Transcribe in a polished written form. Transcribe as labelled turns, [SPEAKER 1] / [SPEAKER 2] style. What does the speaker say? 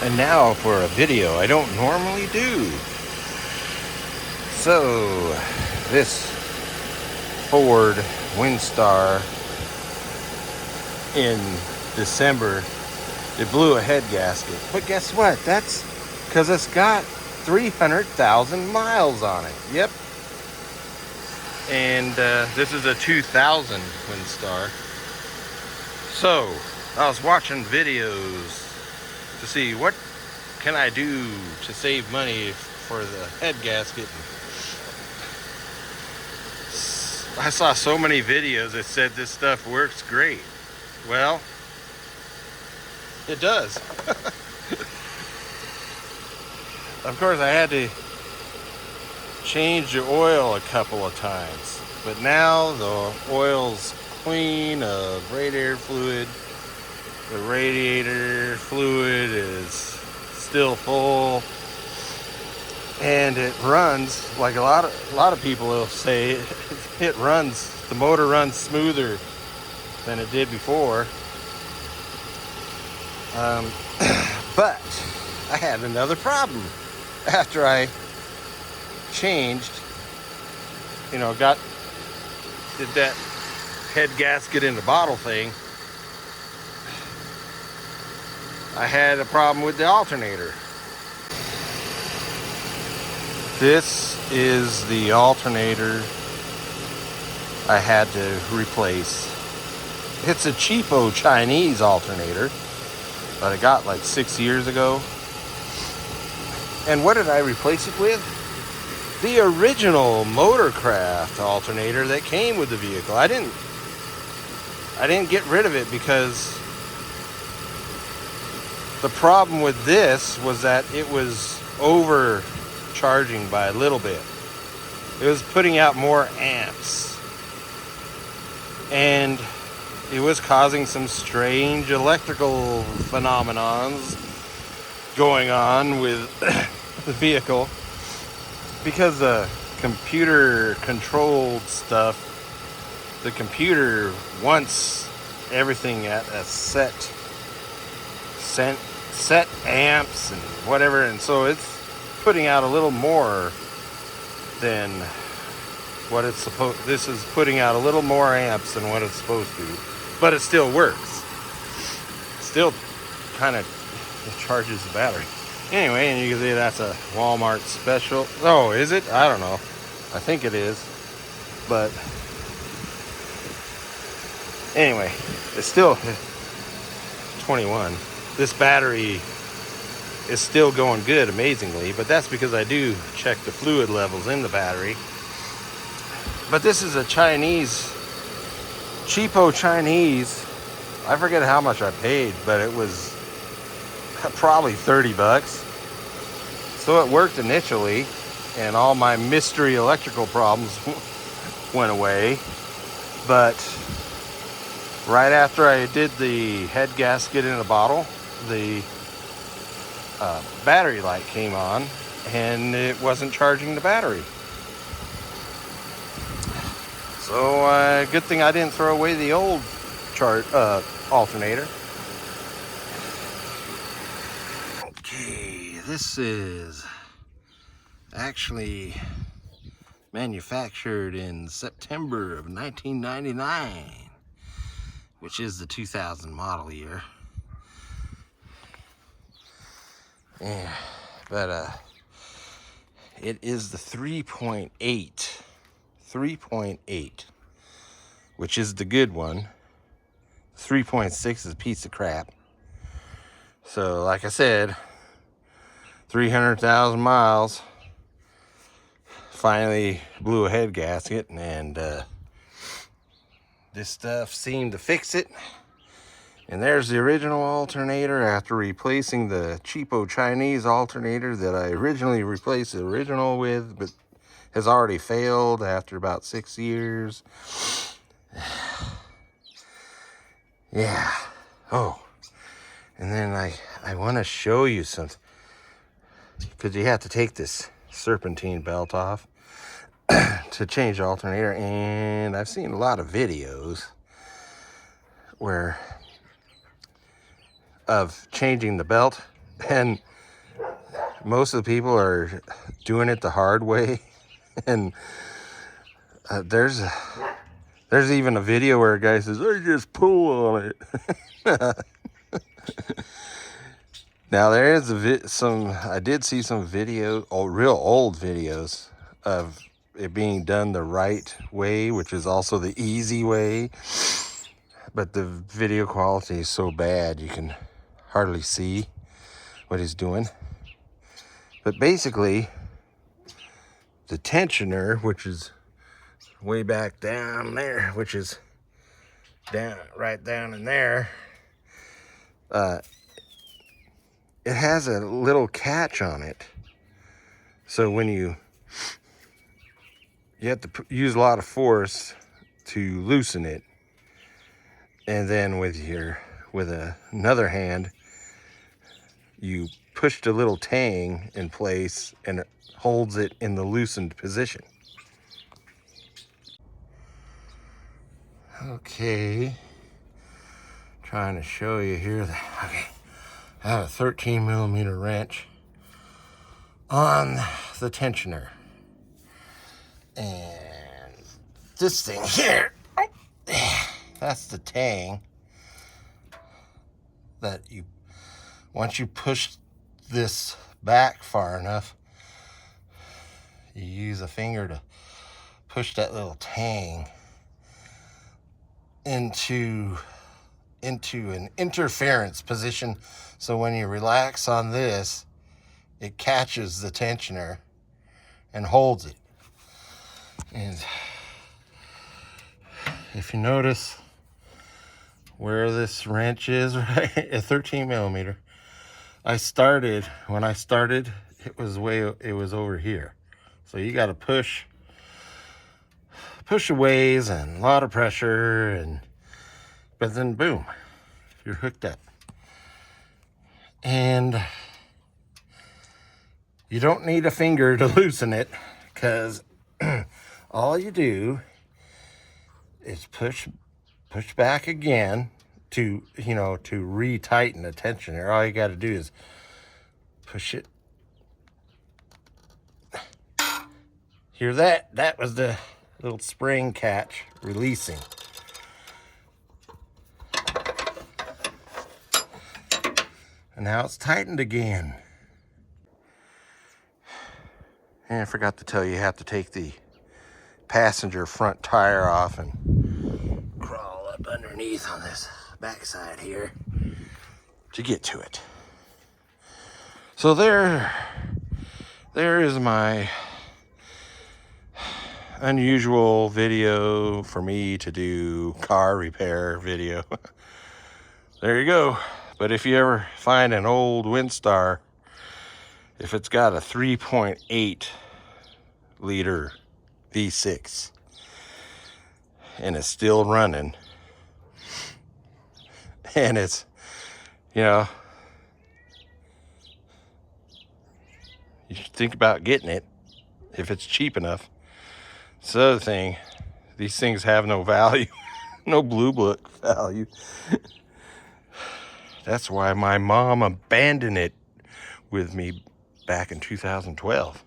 [SPEAKER 1] And now for a video I don't normally do. So, this Ford Windstar in December, it blew a head gasket. But guess what? That's because it's got 300,000 miles on it. Yep. And this is a 2000 Windstar. So, I was watching videos to see what can I do to save money for the head gasket. I saw so many videos that said this stuff works great. Well, it does. Of course, I had to change the oil a couple of times, but now the oil's clean of radiator fluid. The radiator fluid is still full, and it runs like a lot of people will say. The motor runs smoother than it did before. But I had another problem after I changed. Did that head gasket in the bottle thing. I had a problem with the alternator. This is the alternator I had to replace. It's a cheapo Chinese alternator that I got like 6 years ago. And what did I replace it with? The original Motorcraft alternator that came with the vehicle. I didn't get rid of it because the problem with this was that it was overcharging by a little bit. It was putting out more amps. And it was causing some strange electrical phenomenons going on with the vehicle. Because the computer controlled stuff, the computer wants everything at a set amps and whatever, and so it's putting out a little more than what it's supposed. This is putting out a little more amps than what it's supposed to, but it still works. Still kind of charges the battery. Anyway, and you can see that's a Walmart special. Oh, is it? I don't know. I think it is. But anyway, it's still 21. This battery is still going good, amazingly, but that's because I do check the fluid levels in the battery. But this is a cheapo Chinese. I forget how much I paid, but it was probably 30 bucks. So it worked initially, and all my mystery electrical problems went away. But right after I did the head gasket in a bottle, the battery light came on, and it wasn't charging the battery. So good thing I didn't throw away the old alternator. Okay, this is actually manufactured in September of 1999, which is the 2000 model year. Yeah, but it is the 3.8, which is the good one. 3.6 is a piece of crap. So, like I said, 300,000 miles. Finally blew a head gasket, and this stuff seemed to fix it. And there's the original alternator after replacing the cheapo Chinese alternator that I originally replaced the original with, but has already failed after about 6 years. Yeah. Oh, and then I want to show you something, because you have to take this serpentine belt off to change the alternator, and I've seen a lot of videos of changing the belt And most of the people are doing it the hard way. And there's even a video where a guy says, I just pull on it. Now there is I did see some real old videos of it being done the right way, which is also the easy way. But the video quality is so bad you can hardly see what he's doing. But basically, the tensioner, which is way back down there, which is right down in there, it has a little catch on it. So when you have to use a lot of force to loosen it, and then with another hand, you push the little tang in place and it holds it in the loosened position. Okay, trying to show you here that, okay, I have a 13 millimeter wrench on the tensioner, and this thing here, that's the tang that once you push this back far enough, you use a finger to push that little tang into an interference position. So when you relax on this, it catches the tensioner and holds it. And if you notice where this wrench is, right, at 13 millimeter, when I started, it was over here. So you got to push a ways and a lot of pressure, but then boom, you're hooked up. And you don't need a finger to loosen it, because all you do is push back again to retighten the tensioner. All you got to do is push it. Hear that? That was the little spring catch releasing. And now it's tightened again. And I forgot to tell you, you have to take the passenger front tire off and crawl up underneath on this backside here to get to it. So there is my unusual video for me to do car repair video. There you go. But if you ever find an old Windstar, if it's got a 3.8 liter V6 and it's still running, and it's, you should think about getting it if it's cheap enough. It's the other thing, these things have no value, no blue book value. That's why my mom abandoned it with me back in 2012.